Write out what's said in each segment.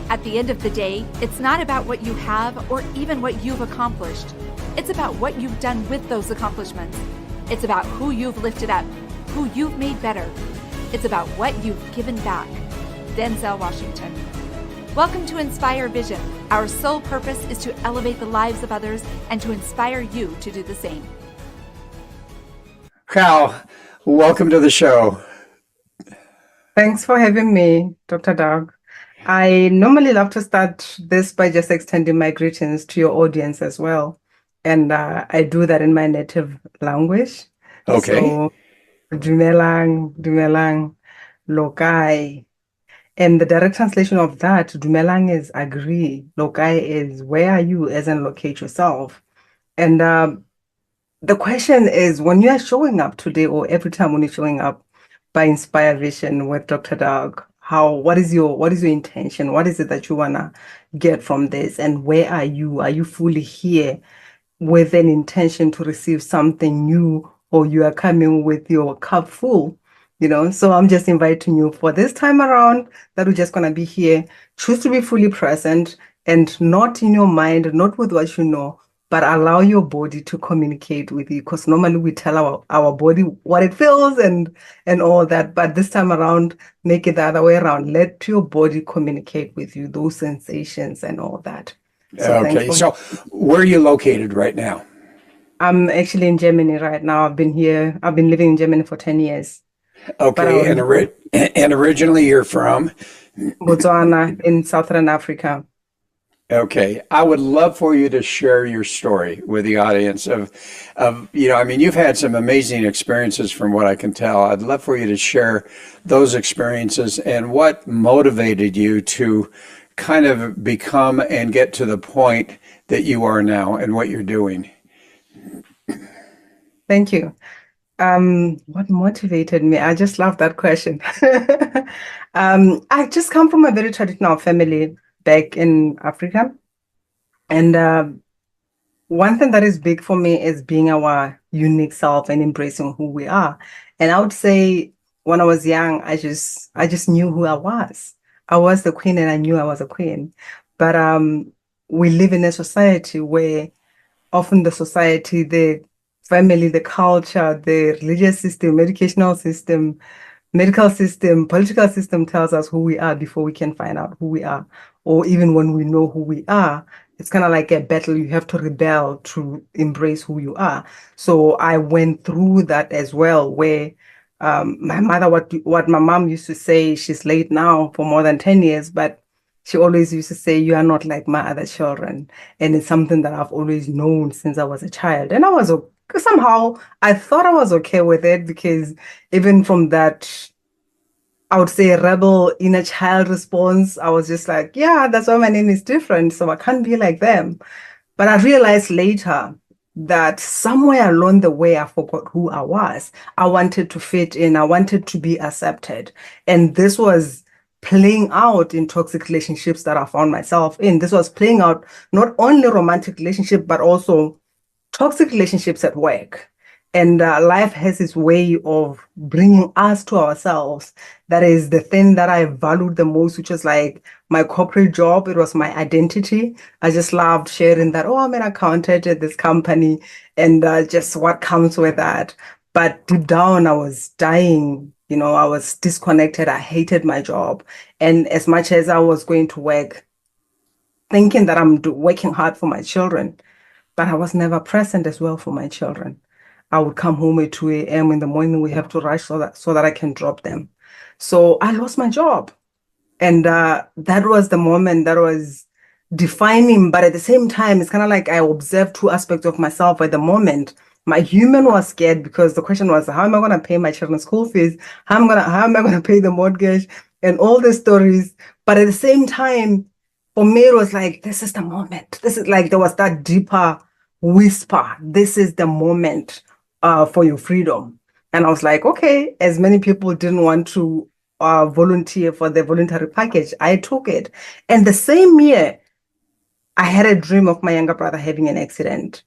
At the end of the day, it's not about what you have or even what you've accomplished. It's about what you've done with those accomplishments. It's about who you've lifted up, who you've made better. It's about what you've given back. Denzel Washington. Welcome to Inspire Vision. Our sole purpose is to elevate the lives of others and to inspire you to do the same. Gao, welcome to the show. Thanks for having me, Dr. Doug. I normally love to start this by just extending my greetings to your audience as well. And I do that in my native language. Okay. So, dumelang, lokai. And the direct translation of that, dumelang is agree, lokai is where are you, as in locate yourself. And the question is, when you are showing up today or every time when you're showing up by Inspire Vision with Dr. Doug, what is your intention? What is it that you wanna get from this? And where are you? Are you fully here with an intention to receive something new, or you are coming with your cup full? So I'm just inviting you for this time around that we're just gonna be here. Choose to be fully present and not in your mind, not with what you know, but allow your body to communicate with you, because normally we tell our body what it feels and all that, but this time around, make it the other way around. Let your body communicate with you, those sensations and all that. Okay, so where are you located right now? I'm actually in Germany right now. I've been living in Germany for 10 years. Okay, and originally you're from? Botswana in Southern Africa. Okay, I would love for you to share your story with the audience of you've had some amazing experiences from what I can tell. I'd love for you to share those experiences and what motivated you to kind of become and get to the point that you are now and what you're doing. Thank you. What motivated me? I just love that question. I just come from a very traditional family back in Africa. And one thing that is big for me is being our unique self and embracing who we are. And I would say when I was young, I just knew who I was. I was the queen and I knew I was a queen. But we live in a society where often the society, the family, the culture, the religious system, educational system, medical system, political system tells us who we are before we can find out who we are. Or even when we know who we are, it's kind of like a battle. You have to rebel to embrace who you are. So I went through that as well, where my mother, what my mom used to say, she's late now for more than 10 years, but she always used to say, you are not like my other children. And it's something that I've always known since I was a child. And somehow I thought I was okay with it, because even from that, I would say, rebel inner child response, I was just like, yeah, that's why my name is different, so I can't be like them. But I realized later that somewhere along the way, I forgot who I was. I wanted to fit in. I wanted to be accepted. And this was playing out in toxic relationships that I found myself in. This was playing out not only romantic relationships, but also toxic relationships at work. And life has its way of bringing us to ourselves. That is the thing that I valued the most, which was like my corporate job. It was my identity. I just loved sharing that, oh, I'm an accountant at this company, and just what comes with that. But deep down, I was dying. I was disconnected. I hated my job. And as much as I was going to work, thinking that I'm working hard for my children, but I was never present as well for my children. I would come home at 2 a.m. in the morning. We have to rush so that I can drop them. So I lost my job. And that was the moment that was defining. But at the same time, it's kind of like I observed two aspects of myself at the moment. My human was scared, because the question was, how am I going to pay my children's school fees? How am I going to pay the mortgage? And all these stories. But at the same time, for me, it was like, this is the moment. This is like, there was that deeper whisper. This is the moment for your freedom. And I was like, okay, as many people didn't want to volunteer for the voluntary package, I took it. And the same year, I had a dream of my younger brother having an accident.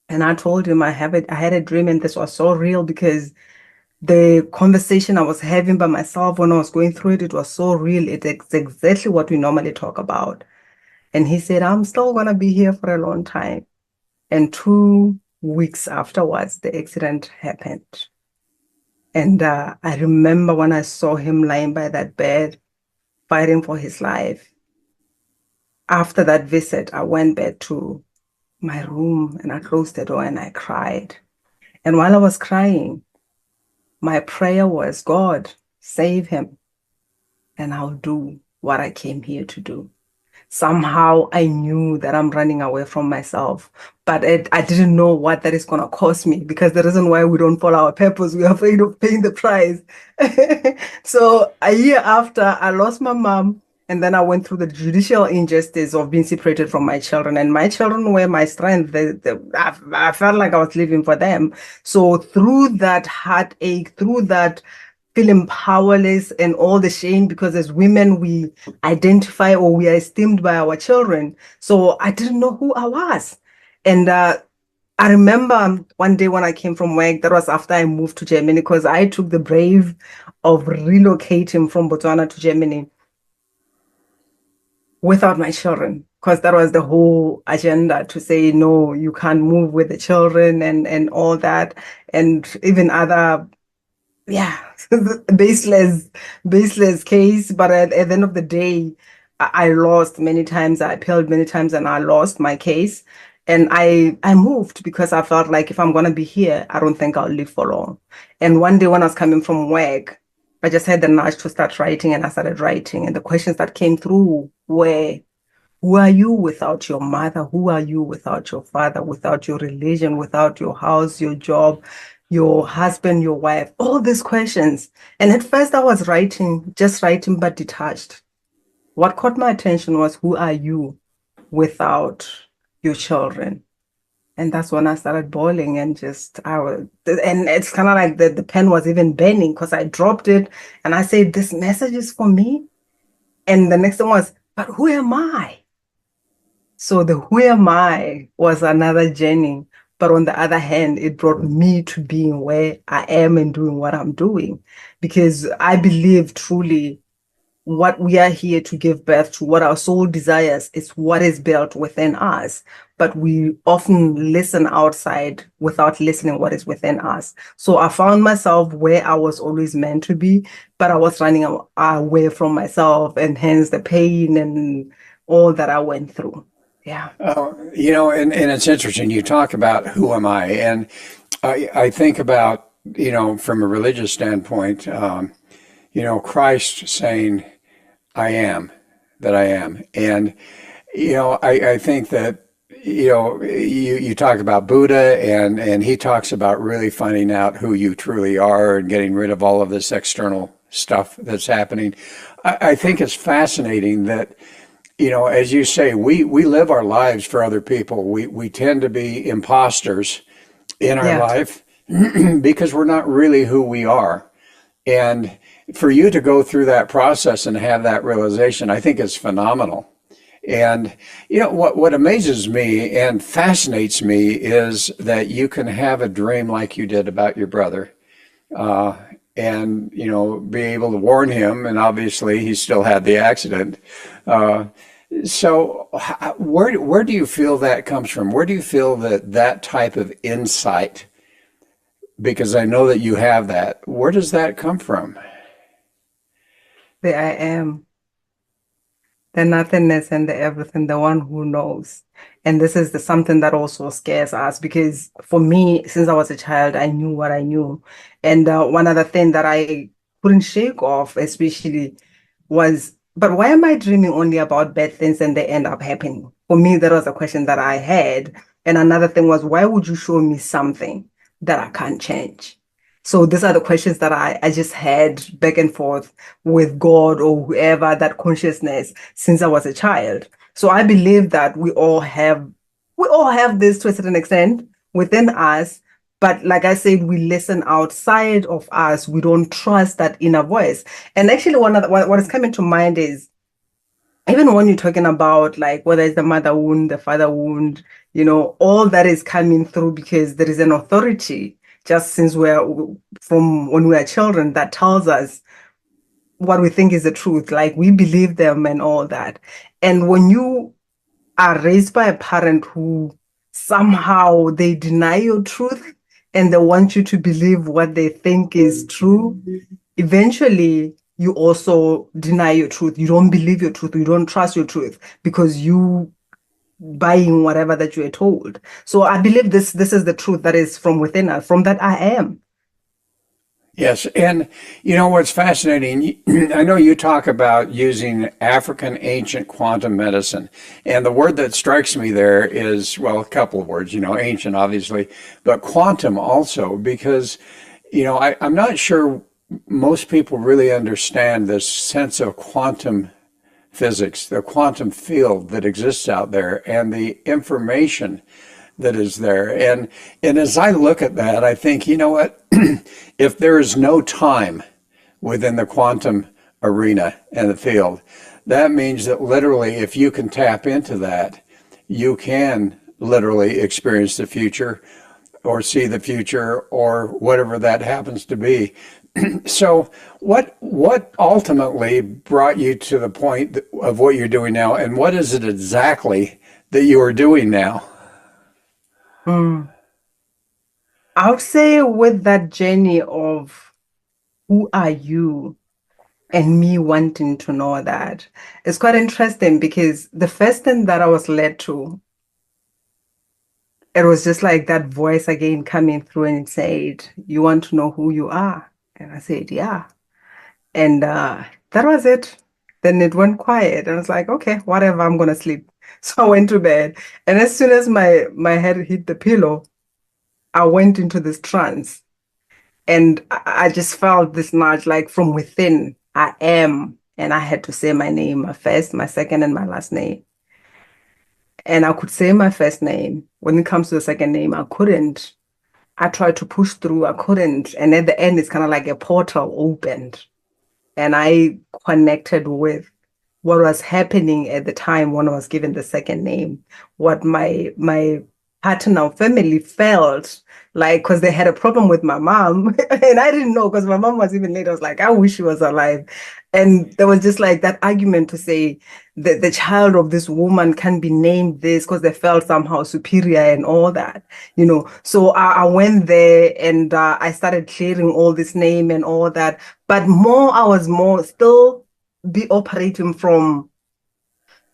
And I told him I had a dream, and this was so real, because The conversation I was having by myself when I was going through it, it was so real. It's exactly what we normally talk about. And he said, I'm still going to be here for a long time. And 2 weeks afterwards, the accident happened. And I remember when I saw him lying by that bed, fighting for his life. After that visit, I went back to my room and I closed the door and I cried. And while I was crying, my prayer was, God, save him, and I'll do what I came here to do. Somehow I knew that I'm running away from myself, but I didn't know what that is going to cost me, because the reason why we don't follow our purpose, we're afraid of paying the price. So a year after, I lost my mom, and then I went through the judicial injustice of being separated from my children, and my children were my strength. I felt like I was living for them. So through that heartache, through that feeling powerless and all the shame, because as women we identify or we are esteemed by our children, so I didn't know who I was. And I remember one day when I came from work, that was after I moved to Germany, because I took the brave of relocating from Botswana to Germany without my children, because that was the whole agenda, to say no, you can't move with the children and all that, and even other, yeah, baseless case. But at the end of the day, I lost many times. I appealed many times and I lost my case. And I moved because I felt like if I'm gonna be here, I don't think I'll live for long. And one day when I was coming from work, I just had the nudge to start writing, and I started writing. And the questions that came through were, who are you without your mother? Who are you without your father, without your religion, without your house, your job, your husband, your wife? All these questions. And at first I was writing, just writing, but detached. What caught my attention was, who are you without your children? And that's when I started boiling, and and it's kind of like the pen was even bending, because I dropped it and I said, this message is for me. And the next thing was, but who am I? So the who am I was another journey. But on the other hand, it brought me to being where I am and doing what I'm doing. Because I believe truly what we are here to give birth to, what our soul desires, is what is built within us. But we often listen outside without listening what is within us. So I found myself where I was always meant to be, but I was running away from myself, and hence the pain and all that I went through. Yeah. And it's interesting. You talk about who am I, and I think about, from a religious standpoint, Christ saying, I am that I am. And, I think that, you talk about Buddha, and he talks about really finding out who you truly are and getting rid of all of this external stuff that's happening. I think it's fascinating that, as you say, we live our lives for other people. We tend to be imposters in our Yeah. life because we're not really who we are. And for you to go through that process and have that realization, I think is phenomenal. And what amazes me and fascinates me is that you can have a dream like you did about your brother, and be able to warn him. And obviously, he still had the accident. So, where do you feel that comes from? Where do you feel that type of insight? Because I know that you have that. Where does that come from? The I am, the nothingness and the everything, the one who knows. And this is something that also scares us, because for me, since I was a child, I knew what I knew. And one other thing that I couldn't shake off, especially, was, but why am I dreaming only about bad things and they end up happening? For me, that was a question that I had. And another thing was, why would you show me something that I can't change? So these are the questions that I just had back and forth with God or whoever, that consciousness, since I was a child. So I believe that we all have this to a certain extent within us. But like I said, we listen outside of us. We don't trust that inner voice. And actually, what is coming to mind is, even when you're talking about, like, whether it's the mother wound, the father wound, all that is coming through because there is an authority just since from when we are children, that tells us what we think is the truth. Like we believe them and all that. And when you are raised by a parent who somehow they deny your truth and they want you to believe what they think is true, eventually you also deny your truth. You don't believe your truth. You don't trust your truth because you buying whatever that you are told. So I believe this is the truth that is from within us, from that I am. Yes, and you know what's fascinating? I know you talk about using African ancient quantum medicine, and the word that strikes me there is, well, a couple of words, ancient obviously, but quantum also, because, I'm not sure most people really understand this sense of quantum physics, the quantum field that exists out there, and the information that is there. And as I look at that, I think, you know what? If there is no time within the quantum arena and the field, that means that literally, if you can tap into that, you can literally experience the future or see the future or whatever that happens to be. So what ultimately brought you to the point of what you're doing now, and what is it exactly that you are doing now? Mm. I would say with that journey of who are you and me wanting to know that, it's quite interesting because the first thing that I was led to, it was just like that voice again coming through and it said, "You want to know who you are?" And I said, "Yeah." And that was it. Then it went quiet. And I was like, okay, whatever, I'm gonna sleep. So I went to bed. And as soon as my head hit the pillow, I went into this trance. And I just felt this nudge like from within, I am. And I had to say my name, my first, my second, and my last name. And I could say my first name. When it comes to the second name, I couldn't. I tried to push through, I couldn't. And at the end, it's kind of like a portal opened. And I connected with what was happening at the time when I was given the second name, what my paternal family felt like, because they had a problem with my mom, and I didn't know because my mom was even late. I was like, I wish she was alive. And there was just like that argument to say that the child of this woman can be named this because they felt somehow superior and all that, So I went there and I started clearing all this name and all that. But I was more still be operating from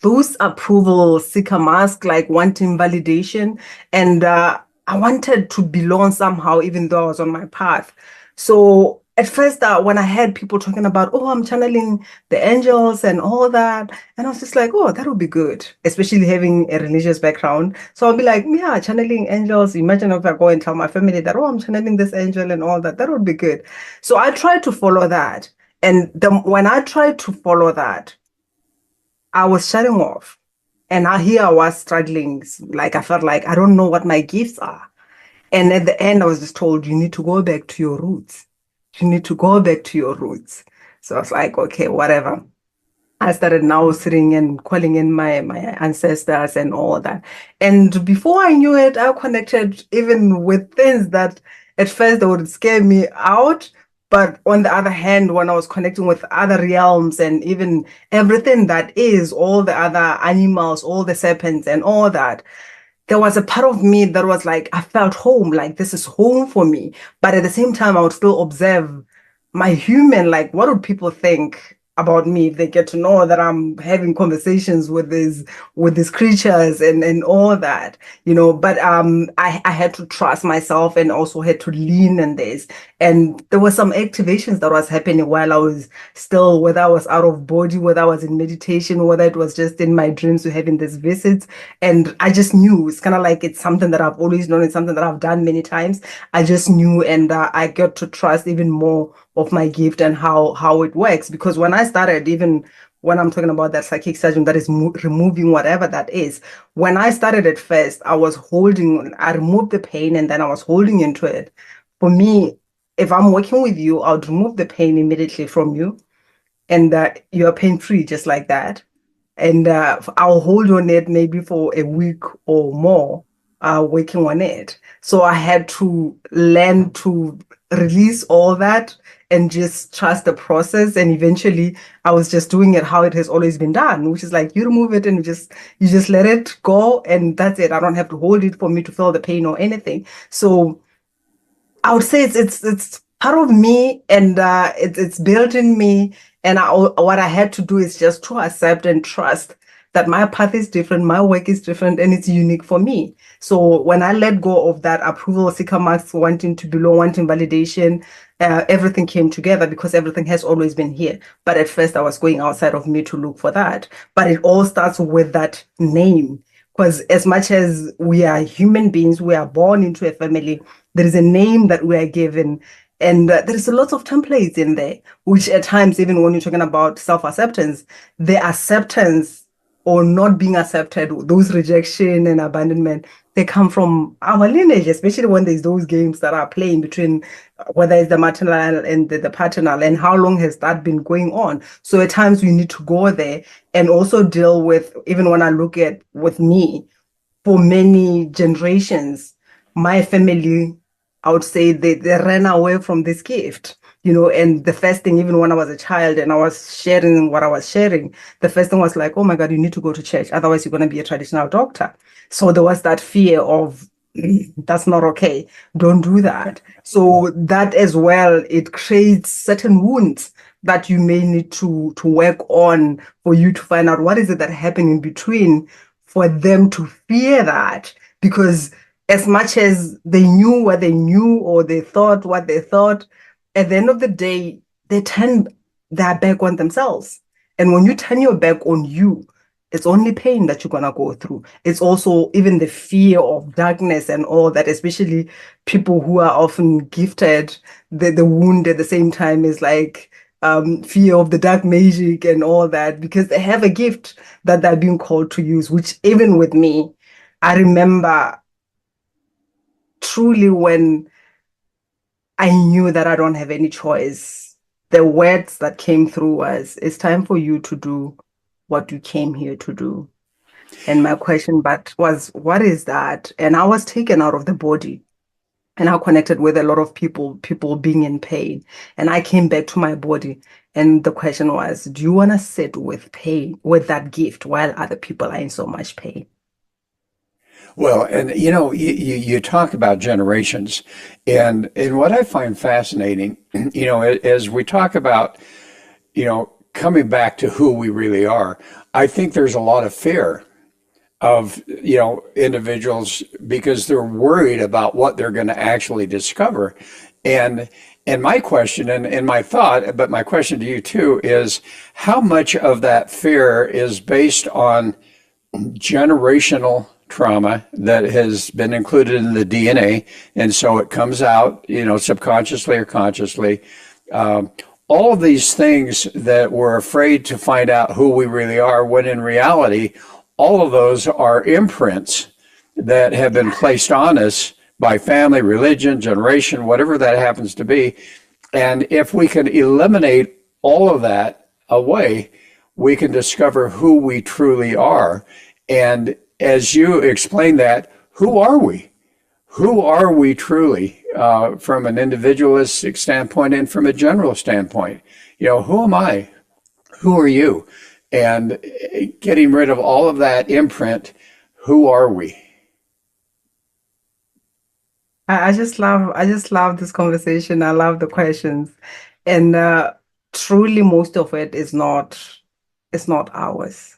those approval seeker mask, like wanting validation. And I wanted to belong somehow, even though I was on my path. So at first, when I heard people talking about, oh, I'm channeling the angels and all that, and I was just like, oh, that would be good, especially having a religious background. So I'll be like, yeah, channeling angels. Imagine if I go and tell my family that, oh, I'm channeling this angel and all that. That would be good. So I tried to follow that. And when I tried to follow that, I was shutting off. And here I was struggling. Like I felt like I don't know what my gifts are. And at the end, I was just told, you need to go back to your roots. You need to go back to your roots. So I was like, okay, whatever. I started now sitting and calling in my ancestors and all that. And before I knew it, I connected even with things that at first they would scare me out. But on the other hand, when I was connecting with other realms and even everything that is, all the other animals, all the serpents and all that, there was a part of me that was like, I felt home, like this is home for me. But at the same time, I would still observe my human, like, what would people think about me if they get to know that I'm having conversations with these creatures and all that, but I had to trust myself and also had to lean in this. And there were some activations that was happening while I was still, whether I was out of body, whether I was in meditation, whether it was just in my dreams, having these visits. And I just knew it's kind of like it's something that I've always known, it's something that I've done many times. I just knew, and I got to trust even more of my gift and how it works. Because when I started, even when I'm talking about that psychic surgeon that is removing whatever that is, when I started at first, I removed the pain and then I was holding into it. For me, if I'm working with you, I'll remove the pain immediately from you, and you're pain free just like that. And I'll hold on it maybe for a week or more working on it. So I had to learn to release all that and just trust the process. And eventually I was just doing it how it has always been done, which is like you remove it and you just let it go, and that's it. I don't have to hold it for me to feel the pain or anything. So I would say it's part of me, and it's built in me. And what I had to do is just to accept and trust that my path is different, my work is different, and it's unique for me. So when I let go of that approval seeker marks, wanting to belong, wanting validation, everything came together because everything has always been here. But at first, I was going outside of me to look for that. But it all starts with that name. Because as much as we are human beings, we are born into a family, there is a name that we are given. And there's a lot of templates in there, which at times, even when you're talking about self-acceptance, the acceptance or not being accepted, those rejection and abandonment, they come from our lineage, especially when there's those games that are playing between whether it's the maternal and the paternal, and how long has that been going on. So at times we need to go there and also deal with, even when I look at with me, for many generations, my family, I would say they ran away from this gift, and the first thing, even when I was a child and I was sharing what I was sharing, the first thing was like, oh my God, you need to go to church. Otherwise, you're going to be a traditional doctor. So there was that fear of, that's not okay. Don't do that. So that as well, it creates certain wounds that you may need to work on for you to find out what is it that happened in between for them to fear that. Because as much as they knew what they knew or they thought what they thought, at the end of the day, they turn their back on themselves. And when you turn your back on you, it's only pain that you're going to go through. It's also even the fear of darkness and all that, especially people who are often gifted. The wound at the same time is like fear of the dark magic and all that, because they have a gift that they're being called to use, which even with me, I remember truly when I knew that I don't have any choice. The words that came through was, it's time for you to do what you came here to do. And my question but was, what is that? And I was taken out of the body. And I connected with a lot of people being in pain. And I came back to my body. And the question was, do you want to sit with pain, with that gift, while other people are in so much pain? Well, and you talk about generations, and what I find fascinating, as we talk about, coming back to who we really are, I think there's a lot of fear of individuals because they're worried about what they're going to actually discover. And my question and my thought, but my question to you too, is how much of that fear is based on generational trauma that has been included in the DNA, and so it comes out, subconsciously or consciously. All of these things that we're afraid to find out who we really are, when in reality, all of those are imprints that have been placed on us by family, religion, generation, whatever that happens to be. And if we can eliminate all of that away, we can discover who we truly are. And as you explain that, who are we? Who are we truly, from an individualistic standpoint and from a general standpoint? Who am I? Who are you? And getting rid of all of that imprint, who are we? I just love this conversation. I love the questions. And truly most of it is not, it's not ours.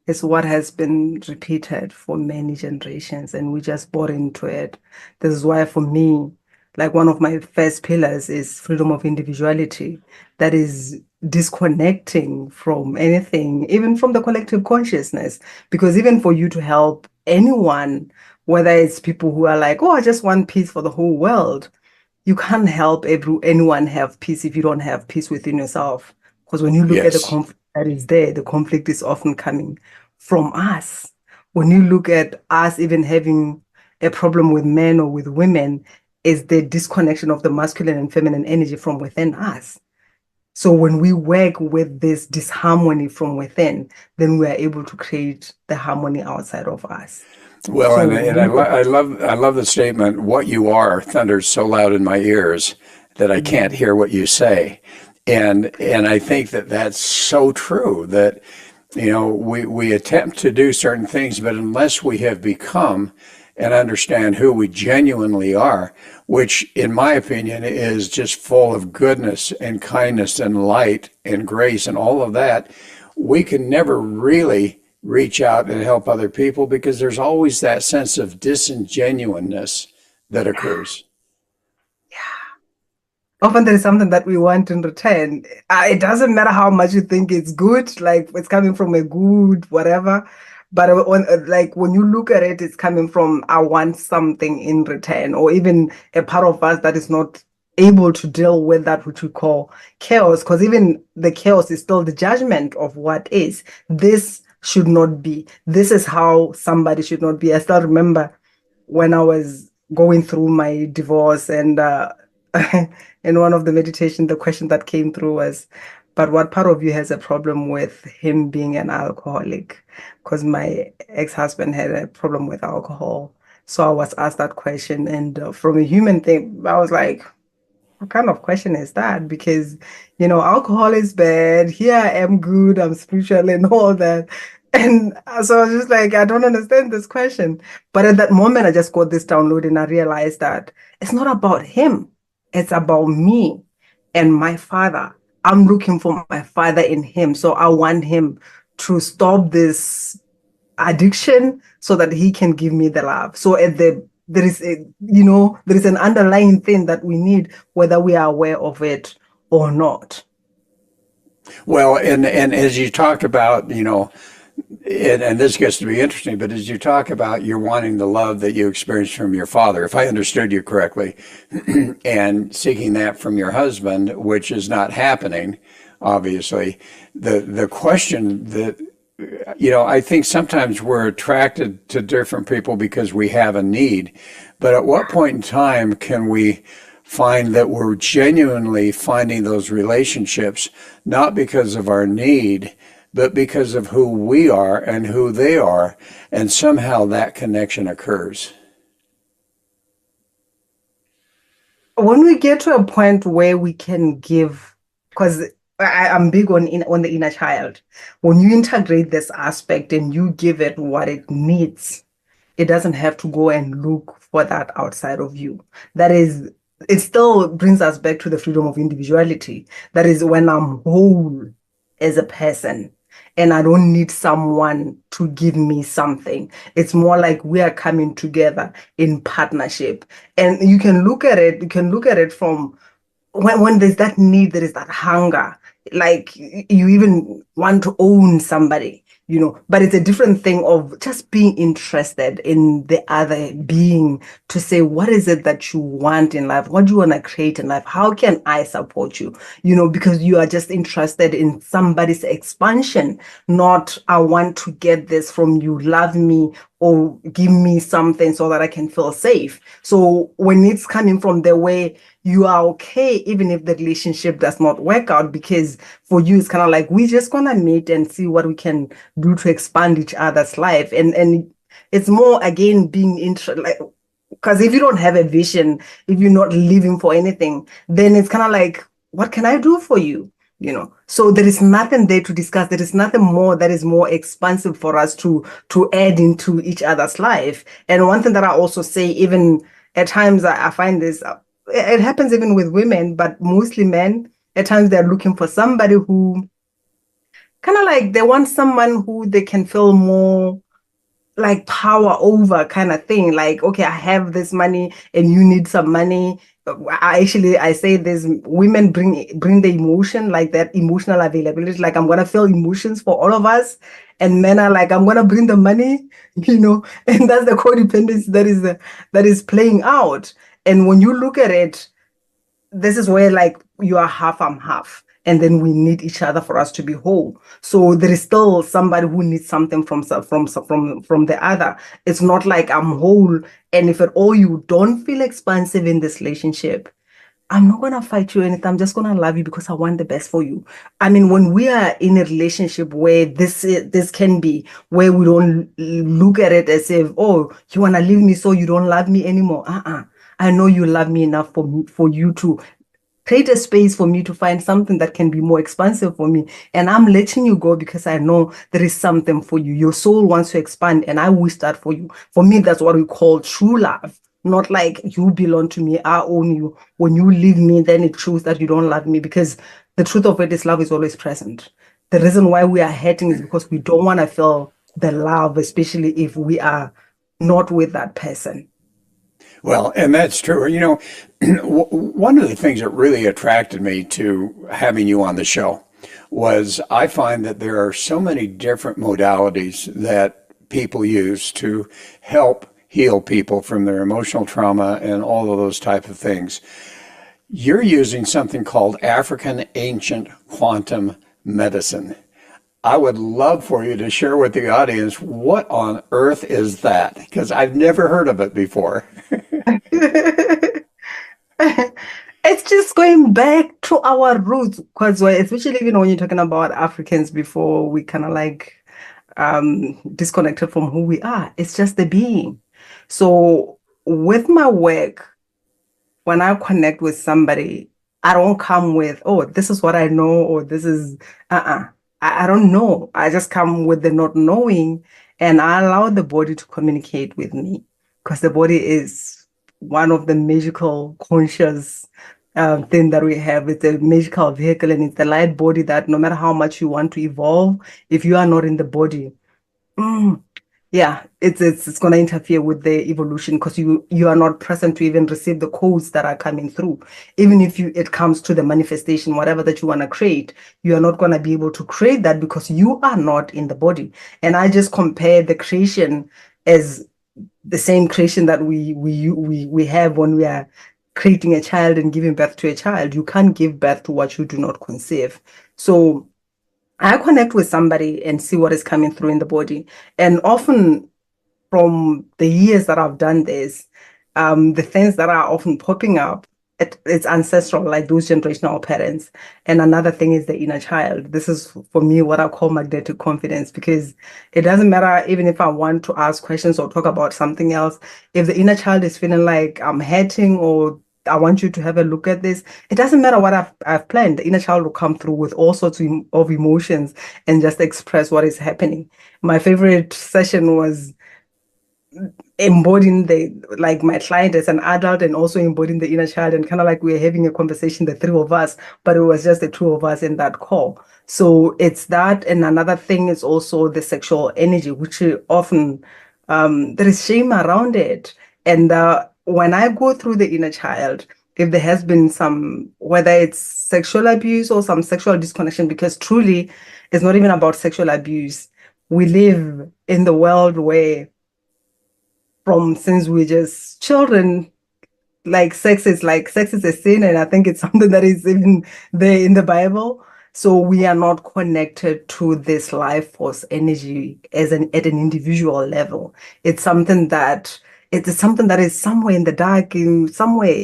It's what has been repeated for many generations, and we just bought into it. This is why, for me, like one of my first pillars is freedom of individuality, that is disconnecting from anything, even from the collective consciousness. Because even for you to help anyone, whether it's people who are like, oh, I just want peace for the whole world, you can't help anyone have peace if you don't have peace within yourself. Because when you look at the Yes. conflict that is there, the conflict is often coming from us. When you look at us even having a problem with men or with women, is the disconnection of the masculine and feminine energy from within us. So when we work with this disharmony from within, then we are able to create the harmony outside of us. Well, So and I love the statement, "What you are thunders so loud in my ears that I can't hear what you say," and I think that that's so true. That we attempt to do certain things, but unless we have become and understand who we genuinely are, which in my opinion is just full of goodness and kindness and light and grace and all of that, we can never really reach out and help other people because there's always that sense of disingenuousness that occurs. often there is something that we want in return. It doesn't matter how much you think it's good, like it's coming from a good whatever. But when you look at it, it's coming from I want something in return, or even a part of us that is not able to deal with that which we call chaos, because even the chaos is still the judgment of what is. This should not be. This is how somebody should not be. I still remember when I was going through my divorce, and in one of the meditation, the question that came through was, but what part of you has a problem with him being an alcoholic? Because my ex-husband had a problem with alcohol. So I was asked that question, and from a human thing, I was like, what kind of question is that? Because, alcohol is bad. Here I am good. I'm spiritual and all that. And so I was just like, I don't understand this question. But at that moment, I just got this download and I realized that it's not about him. It's about me and my father. I'm looking for my father in him. So I want him to stop this addiction so that he can give me the love. So there is an underlying thing that we need, whether we are aware of it or not. Well, and as you talk about, and this gets to be interesting, but as you talk about you're wanting the love that you experienced from your father, if I understood you correctly, and seeking that from your husband, which is not happening, obviously, the question that I think sometimes we're attracted to different people because we have a need, but at what point in time can we find that we're genuinely finding those relationships, not because of our need, but because of who we are and who they are, and somehow that connection occurs? When we get to a point where we can give, because I'm big on the inner child. When you integrate this aspect and you give it what it needs, it doesn't have to go and look for that outside of you. It still brings us back to the freedom of individuality. That is when I'm whole as a person and I don't need someone to give me something. It's more like we are coming together in partnership. And you can look at it from when there's that need, there is that hunger, like you even want to own somebody, but it's a different thing of just being interested in the other being, to say, what is it that you want in life? What do you want to create in life? How can I support you? Because you are just interested in somebody's expansion, not I want to get this from you, love me or give me something so that I can feel safe. So when it's coming from the way, you are okay even if the relationship does not work out, because for you it's kind of like we're just gonna meet and see what we can do to expand each other's life, and it's more again being interested, like, because if you don't have a vision, if you're not living for anything, then it's kind of like, what can I do for you? So there is nothing there to discuss. There is nothing more that is more expansive for us to add into each other's life. And one thing that I also say, even at times I find this, it happens even with women, but mostly men, at times they're looking for somebody who kind of like, they want someone who they can feel more like power over, kind of thing. Like, okay, I have this money and you need some money. I say this, women bring the emotion, like that emotional availability. Like, I'm gonna feel emotions for all of us, and men are like, I'm gonna bring the money, and that's the codependence that is playing out. And when you look at it, this is where, like, you are half, I'm half, and then we need each other for us to be whole. So there is still somebody who needs something from the other. It's not like I'm whole, and if at all you don't feel expansive in this relationship, I'm not gonna fight you anything. I'm just gonna love you because I want the best for you. I mean, when we are in a relationship where this can be, where we don't look at it as if, oh, you wanna leave me so you don't love me anymore. I know you love me enough for you to create a space for me to find something that can be more expansive for me. And I'm letting you go because I know there is something for you. Your soul wants to expand, and I wish that for you. For me, that's what we call true love. Not like you belong to me, I own you. When you leave me, then it shows that you don't love me, because the truth of it is love is always present. The reason why we are hurting is because we don't want to feel the love, especially if we are not with that person. Well, and that's true. One of the things that really attracted me to having you on the show was I find that there are so many different modalities that people use to help heal people from their emotional trauma and all of those type of things. You're using something called African ancient quantum medicine. I would love for you to share with the audience what on earth is that, because I've never heard of it before. It's just going back to our roots, because especially when you're talking about Africans before we kind of like disconnected from who we are. It's just the being. So with my work, when I connect with somebody, I don't come with, oh, this is what I know, or this is, I don't know. I just come with the not knowing, and I allow the body to communicate with me, because the body is one of the magical conscious thing that we have. It's a magical vehicle, and it's the light body that no matter how much you want to evolve, if you are not in the body, mm, yeah, it's going to interfere with the evolution, because you are not present to even receive the codes that are coming through. Even if it comes to the manifestation, whatever that you want to create, you are not going to be able to create that because you are not in the body. And I just compare the creation as the same creation that we have when we are creating a child and giving birth to a child. You can't give birth to what you do not conceive. So I connect with somebody and see what is coming through in the body. And often from the years that I've done this, the things that are often popping up, it's ancestral, like those generational parents. And another thing is the inner child. This is for me what I call magnetic confidence, because it doesn't matter even if I want to ask questions or talk about something else. If the inner child is feeling like I'm hurting, or I want you to have a look at this, it doesn't matter what I've planned. The inner child will come through with all sorts of emotions and just express what is happening. My favorite session was embodying like my client as an adult, and also embodying the inner child, and kind of like we're having a conversation, the three of us, but it was just the two of us in that call. So it's that. And another thing is also the sexual energy, which often there is shame around it. And when I go through the inner child, if there has been some, whether it's sexual abuse or some sexual disconnection, because truly it's not even about sexual abuse. We live in the world where, from since we're just children, sex is a sin, and I think it's something that is even there in the Bible. So we are not connected to this life force energy at an individual level. It's something that is somewhere in the dark, in somewhere,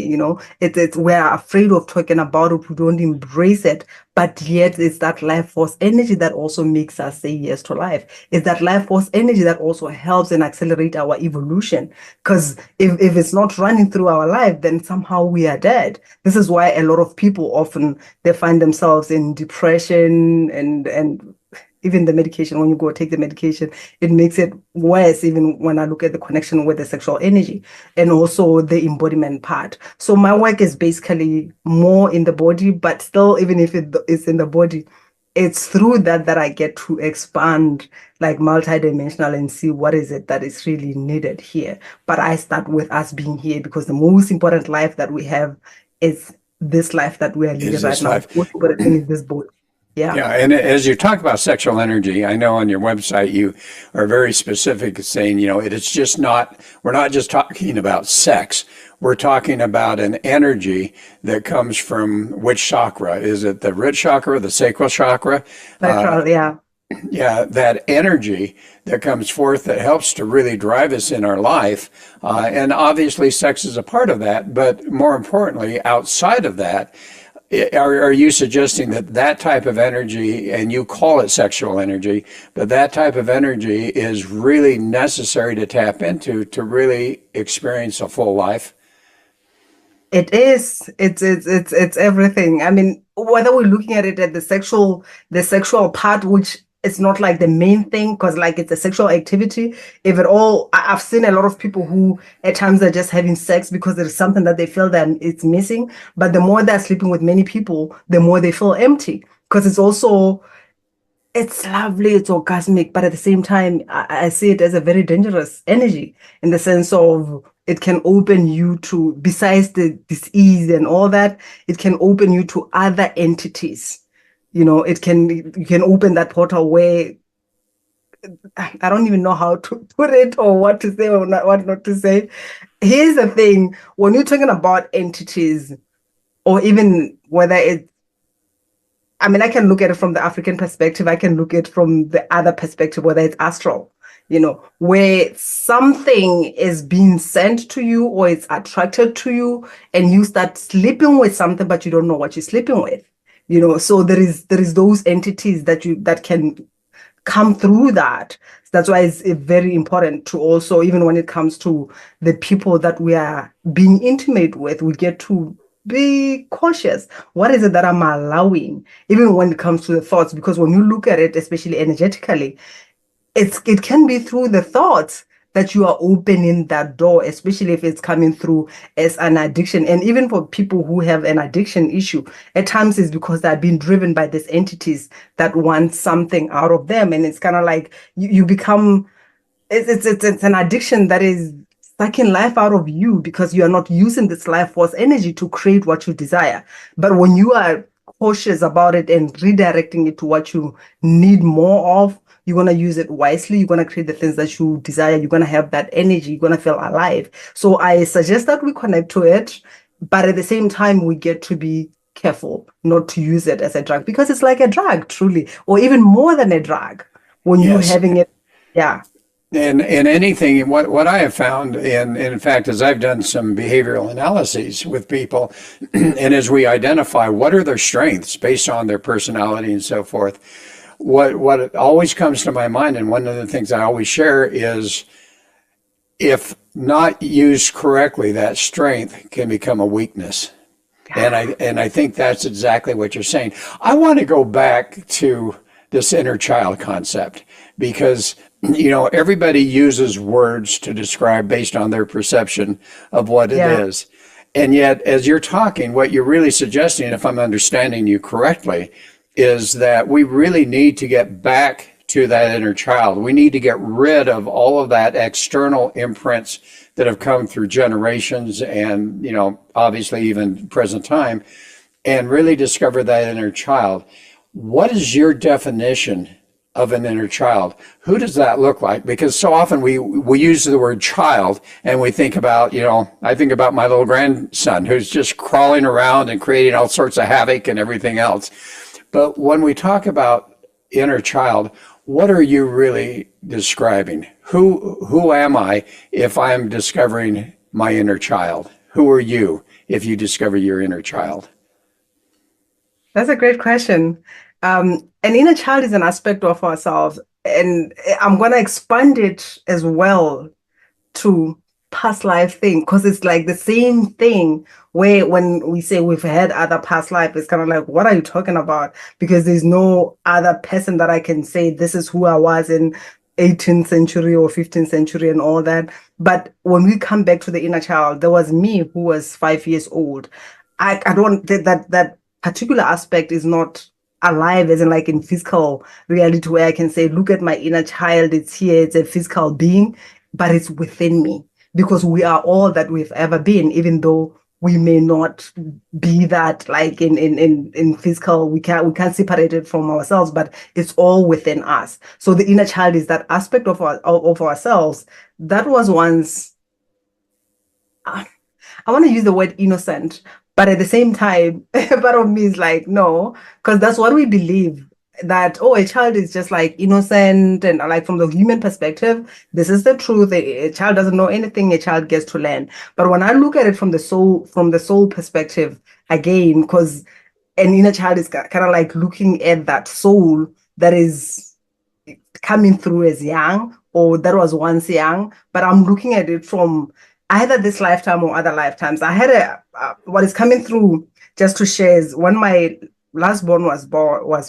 we're afraid of talking about it. We don't embrace it, but yet it's that life force energy that also makes us say yes to life. It's that life force energy that also helps and accelerate our evolution. Because if it's not running through our life, then somehow we are dead. This is why a lot of people often they find themselves in depression, and even the medication, when you go take the medication, it makes it worse, even when I look at the connection with the sexual energy and also the embodiment part. So my work is basically more in the body, but still, even if it's in the body, it's through that I get to expand like multidimensional and see what is it that is really needed here. But I start with us being here, because the most important life that we have is this life that we are living right now. The most important thing is this body. Yeah. Yeah, and as you talk about sexual energy, I know on your website you are very specific saying, it's just not, we're not just talking about sex. We're talking about an energy that comes from which chakra? Is it the root chakra, the sacral chakra? Sacral, yeah. Yeah, that energy that comes forth that helps to really drive us in our life. And obviously, sex is a part of that. But more importantly, outside of that, are you suggesting that that type of energy, and you call it sexual energy, but that type of energy is really necessary to tap into to really experience a full life? It is. It's everything. I mean, whether we're looking at it at the sexual part, which it's not like the main thing, because like it's a sexual activity. If at all, I've seen a lot of people who at times are just having sex because there's something that they feel that it's missing. But the more they're sleeping with many people, the more they feel empty. Because it's lovely, it's orgasmic, but at the same time, I see it as a very dangerous energy in the sense of it can open you to, besides the disease and all that, it can open you to other entities. You can open that portal where I don't even know how to put it or what to say or not, what not to say. Here's the thing, when you're talking about entities, or even whether it's I mean, I can look at it from the African perspective. I can look at it from the other perspective, whether it's astral, where something is being sent to you or it's attracted to you, and you start sleeping with something, but you don't know what you're sleeping with. So there is those entities that can come through that. That's why it's very important to also, even when it comes to the people that we are being intimate with, we get to be cautious. What is it that I'm allowing, even when it comes to the thoughts? Because when you look at it, especially energetically, it can be through the thoughts that you are opening that door, especially if it's coming through as an addiction. And even for people who have an addiction issue, at times it's because they're being driven by these entities that want something out of them. And it's kind of like you become, it's an addiction that is sucking life out of you because you are not using this life force energy to create what you desire. But when you are cautious about it and redirecting it to what you need more of, you're going to use it wisely. You're going to create the things that you desire. You're going to have that energy. You're going to feel alive. So I suggest that we connect to it, but at the same time, we get to be careful not to use it as a drug because it's like a drug, truly, or even more than a drug when you're Yes. having it. Yeah. And anything, what I have found, and in fact, as I've done some behavioral analyses with people, and as we identify what are their strengths based on their personality and so forth, what always comes to my mind, and one of the things I always share is, if not used correctly, that strength can become a weakness. And I think that's exactly what you're saying. I want to go back to this inner child concept because everybody uses words to describe based on their perception of what it Yeah. is. And yet, as you're talking, what you're really suggesting, if I'm understanding you correctly, is that we really need to get back to that inner child. We need to get rid of all of that external imprints that have come through generations and, obviously even present time, and really discover that inner child. What is your definition of an inner child? Who does that look like? Because so often we use the word child and we think about, I think about my little grandson who's just crawling around and creating all sorts of havoc and everything else. But when we talk about inner child, what are you really describing? Who am I if I'm discovering my inner child? Who are you if you discover your inner child? That's a great question. An inner child is an aspect of ourselves, and I'm going to expand it as well to past life thing because it's like the same thing where when we say we've had other past life, it's kind of like, what are you talking about? Because there's no other person that I can say this is who I was in 18th century or 15th century and all that. But when we come back to the inner child, there was me who was 5 years old. I don't that particular aspect is not alive as in like in physical reality where I can say, look at my inner child, it's here, it's a physical being, but it's within me because we are all that we've ever been, even though we may not be that like in physical, we can't separate it from ourselves, but it's all within us. So the inner child is that aspect of ourselves that was once, I want to use the word innocent, but at the same time, part of me is like, no, because that's what we believe. that, oh, a child is just like innocent, and like from the human perspective, this is the truth. A child doesn't know anything, a child gets to learn. But when I look at it from the soul perspective again, because an inner child is kind of like looking at that soul that is coming through as young, or that was once young, but I'm looking at it from either this lifetime or other lifetimes. I had what is coming through, just to share, is when my last born was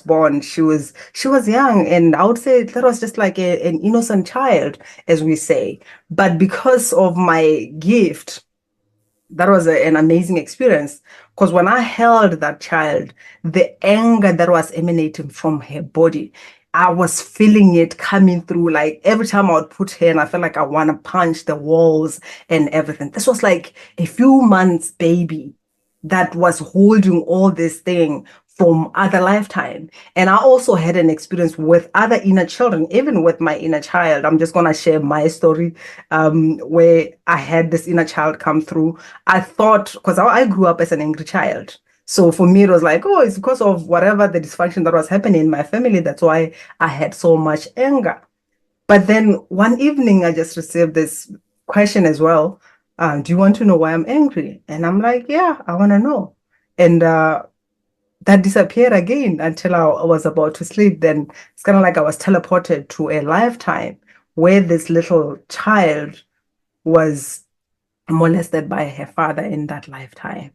born, she was young, and I would say that was just like an innocent child, as we say. But because of my gift, that was an amazing experience, because when I held that child, the anger that was emanating from her body, I was feeling it coming through. Like every time I would put her in, I felt like I want to punch the walls and everything. This was like a few months baby that was holding all this thing from other lifetime. And I also had an experience with other inner children, even with my inner child. I'm just going to share my story, where I had this inner child come through. I thought, because I grew up as an angry child. So for me, it was like, oh, it's because of whatever the dysfunction that was happening in my family. That's why I had so much anger. But then one evening, I just received this question as well. Do you want to know why I'm angry? And I'm like, yeah, I want to know. And that disappeared again until I was about to sleep. Then it's kind of like I was teleported to a lifetime where this little child was molested by her father in that lifetime.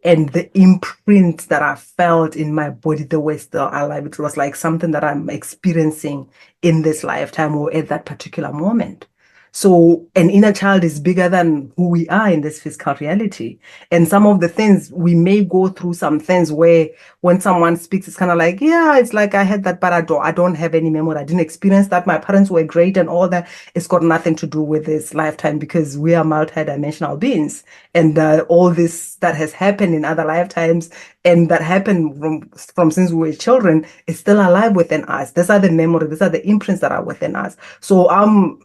And the imprints that I felt in my body, they were still alive. It was like something that I'm experiencing in this lifetime or at that particular moment. So an inner child is bigger than who we are in this physical reality. And some of the things, we may go through some things where when someone speaks, it's kind of like, yeah, it's like I had that, but I don't have any memory. I didn't experience that. My parents were great and all that. It's got nothing to do with this lifetime, because we are multidimensional beings. And all this that has happened in other lifetimes and that happened from since we were children is still alive within us. These are the memories, these are the imprints that are within us. So I'm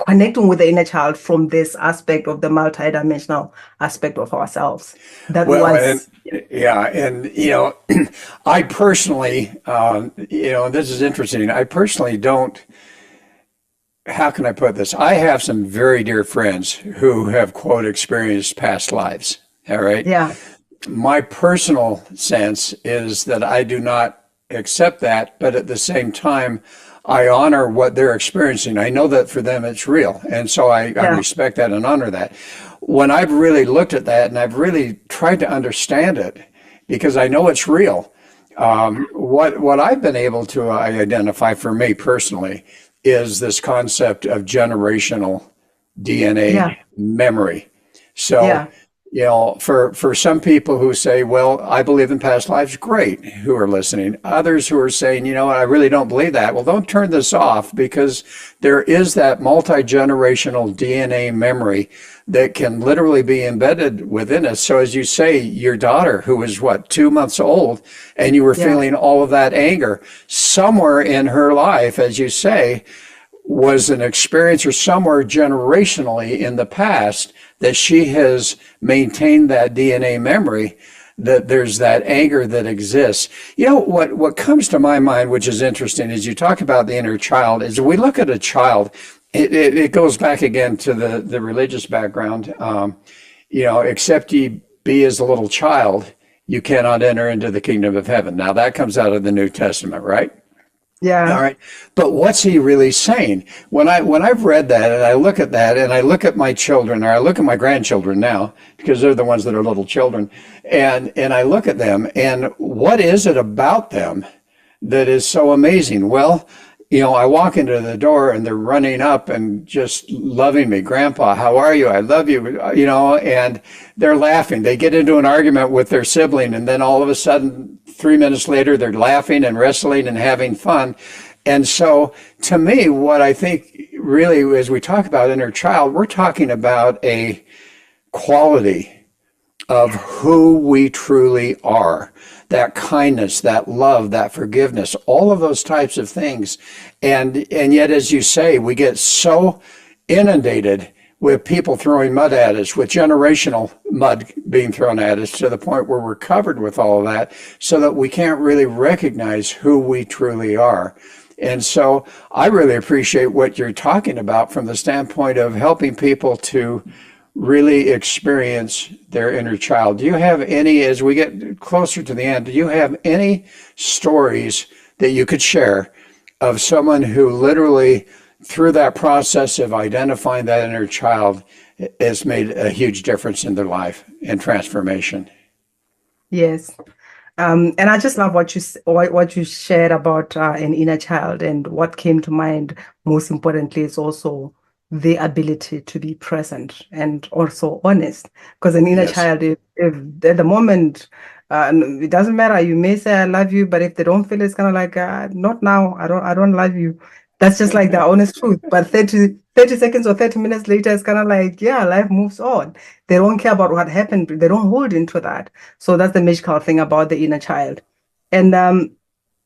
connecting with the inner child from this aspect of the multidimensional aspect of ourselves. That Well, was, and I personally, this is interesting. I personally don't. How can I put this? I have some very dear friends who have, quote, experienced past lives. All right. yeah, My personal sense is that I do not accept that, but at the same time, I honor what they're experiencing. I know that for them it's real. And so I yeah, respect that and honor that. When I've really looked at that and I've really tried to understand it, because I know it's real, what I've been able to identify for me personally is this concept of generational yeah, DNA memory. So, yeah, for some people who say, well, I believe in past lives, great, who are listening. Others who are saying, you know what, I really don't believe that. Well, don't turn this off, because there is that multi-generational DNA memory that can literally be embedded within us. So as you say, your daughter, who was what, 2 months old, and you were yeah, feeling all of that anger, somewhere in her life, as you say, was an experience, or somewhere generationally in the past, that she has maintained that DNA memory, that there's that anger that exists. What comes to my mind, which is interesting, is you talk about the inner child, is we look at a child, it goes back again to the religious background. Except ye be as a little child, you cannot enter into the kingdom of heaven. Now that comes out of the New Testament, right? All yeah, right. But what's he really saying? When I've read that and I look at that and I look at my children, or I look at my grandchildren now, because they're the ones that are little children, and I look at them, and what is it about them that is so amazing? Well, I walk into the door and they're running up and just loving me. Grandpa, how are you? I love you, and they're laughing. They get into an argument with their sibling, and then all of a sudden, 3 minutes later, they're laughing and wrestling and having fun. And so to me, what I think really, as we talk about inner child, we're talking about a quality of who we truly are, that kindness, that love, that forgiveness, all of those types of things. And yet, as you say, we get so inundated with people throwing mud at us, with generational mud being thrown at us to the point where we're covered with all of that so that we can't really recognize who we truly are. And so I really appreciate what you're talking about from the standpoint of helping people to really experience their inner child. Do you have any, as we get closer to the end, do you have any stories that you could share of someone who literally, through that process of identifying that inner child, has made a huge difference in their life and transformation? Yes. And I just love what you shared about an inner child, and what came to mind most importantly is also the ability to be present and also honest. Because an inner Yes. child, if at the moment, it doesn't matter. You may say I love you, but if they don't feel, it's kind of like not now. I don't love you. That's just like the honest truth. But 30 seconds or 30 minutes later, it's kind of like, yeah, life moves on. They don't care about what happened. They don't hold into that. So that's the magical thing about the inner child. And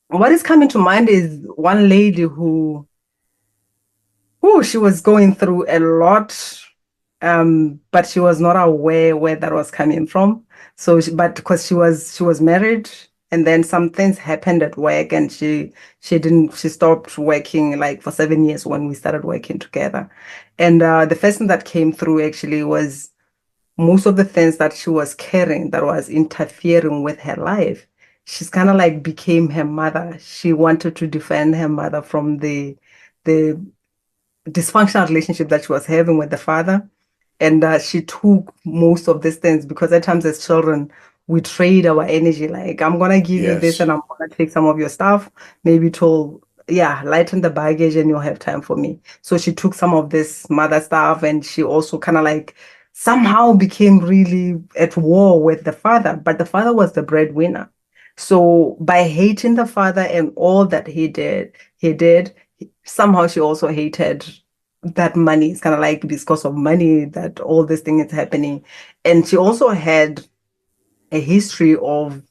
what is coming to mind is one lady who she was going through a lot, but she was not aware where that was coming from. So, but because she was married, and then some things happened at work, and she stopped working like for 7 years when we started working together. And the first thing that came through actually was most of the things that she was carrying that was interfering with her life. She's kind of like became her mother. She wanted to defend her mother from the dysfunctional relationship that she was having with the father. And she took most of these things because at times as children, we trade our energy. Like, I'm going to give you this Yes. and I'm going to take some of your stuff, maybe to, yeah, lighten the baggage and you'll have time for me. So she took some of this mother stuff, and she also kind of like somehow became really at war with the father, but the father was the breadwinner. So by hating the father and all that he did, somehow she also hated that money. It's kind of like because of money that all this thing is happening. And she also had a history of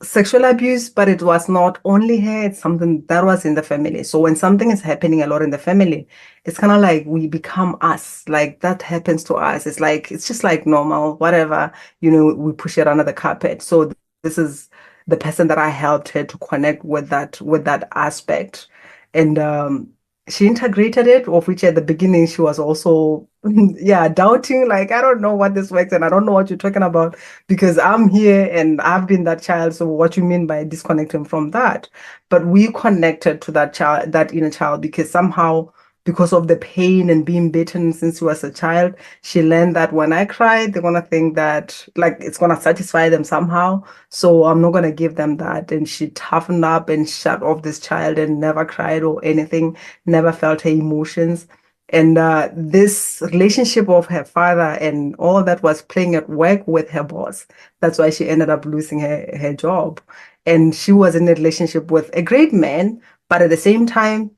sexual abuse, but it was not only her, it's something that was in the family. So when something is happening a lot in the family, it's kind of like we become us. Like that happens to us. It's like it's just like normal, whatever, we push it under the carpet. So this is the person that I helped her to connect with that aspect. And she integrated it, of which at the beginning she was also yeah, doubting, like, I don't know what this works and I don't know what you're talking about because I'm here and I've been that child. So what you mean by disconnecting from that? But we connected to that child, that inner child, because somehow, because of the pain and being beaten since she was a child, she learned that when I cry, they're gonna think that like it's gonna satisfy them somehow. So I'm not gonna give them that. And she toughened up and shut off this child and never cried or anything, never felt her emotions. And this relationship of her father and all that was playing at work with her boss. That's why she ended up losing her job. And she was in a relationship with a great man, but at the same time,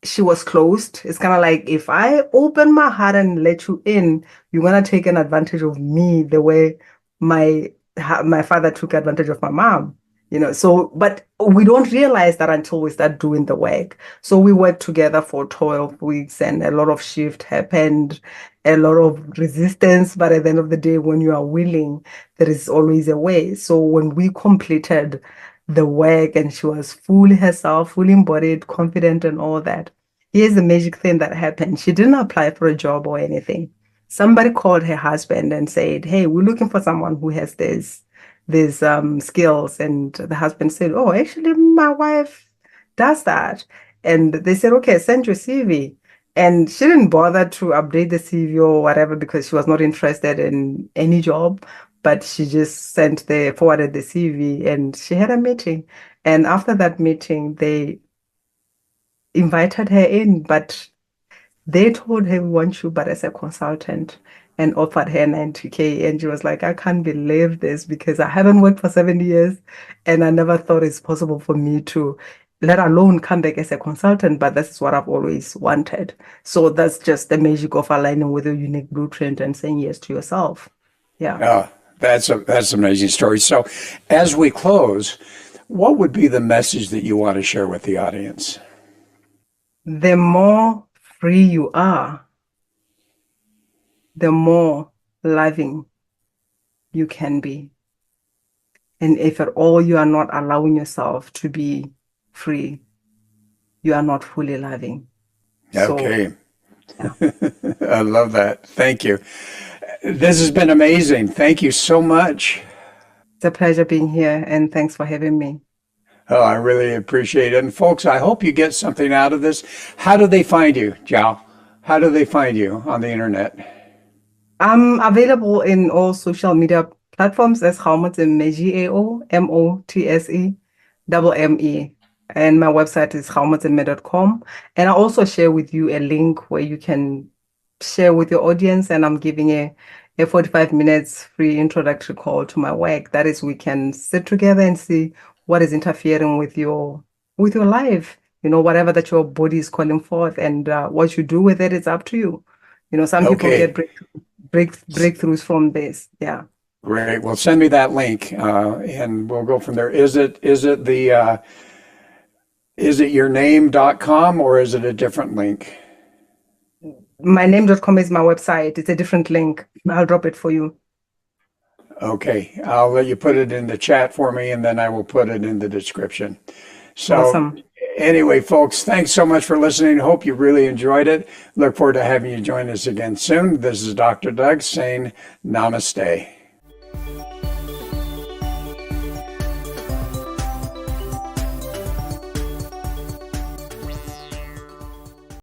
she was closed. It's kind of like if I open my heart and let you in, you're gonna take an advantage of me the way my father took advantage of my mom. So but we don't realize that until we start doing the work. So we worked together for 12 weeks and a lot of shift happened, a lot of resistance, but at the end of the day, when you are willing, there is always a way. So when we completed the work and she was fully herself, fully embodied, confident, and all that. Here's the magic thing that happened. She didn't apply for a job or anything. Somebody called her husband and said, "Hey, we're looking for someone who has these skills." And the husband said, "Oh, actually, my wife does that." And they said, "Okay, send your CV." And she didn't bother to update the CV or whatever because she was not interested in any job, but she just forwarded the CV and she had a meeting. And after that meeting, they invited her in, but they told her, "We want you, but as a consultant," and offered her 90K. And she was like, "I can't believe this because I haven't worked for 7 years and I never thought it's possible for me to, let alone come back as a consultant, but this is what I've always wanted." So that's just the magic of aligning with your unique blueprint and saying yes to yourself. Yeah. Oh, that's an amazing story. So, as we close, what would be the message that you want to share with the audience? The more free you are, the more loving you can be. And if at all you are not allowing yourself to be free, you are not fully loving. Okay. Yeah. I love that. Thank you. This has been amazing. Thank you so much. It's a pleasure being here, and thanks for having me. Oh, I really appreciate it. And folks, I hope you get something out of this. How do they find you, Gao? How do they find you on the internet? I'm available in all social media platforms as Gao Motsemme, GaoMotsemme. And my website is gaomotsemme.com. And I also share with you a link where you can share with your audience. And I'm giving a 45 minutes free introductory call to my work. That is, we can sit together and see what is interfering with your life. Whatever that your body is calling forth, and what you do with it is up to you. Some people Okay. get breakthroughs from this. Yeah. Great. Well, send me that link, and we'll go from there. Is it yourname.com or is it a different link? myname.com is my website. It's a different link. I'll drop it for you. Okay. I'll let you put it in the chat for me, and then I will put it in the description. So Awesome. anyway, folks, thanks so much for listening. Hope you really enjoyed it. Look forward to having you join us again soon. This is Dr. Doug saying namaste.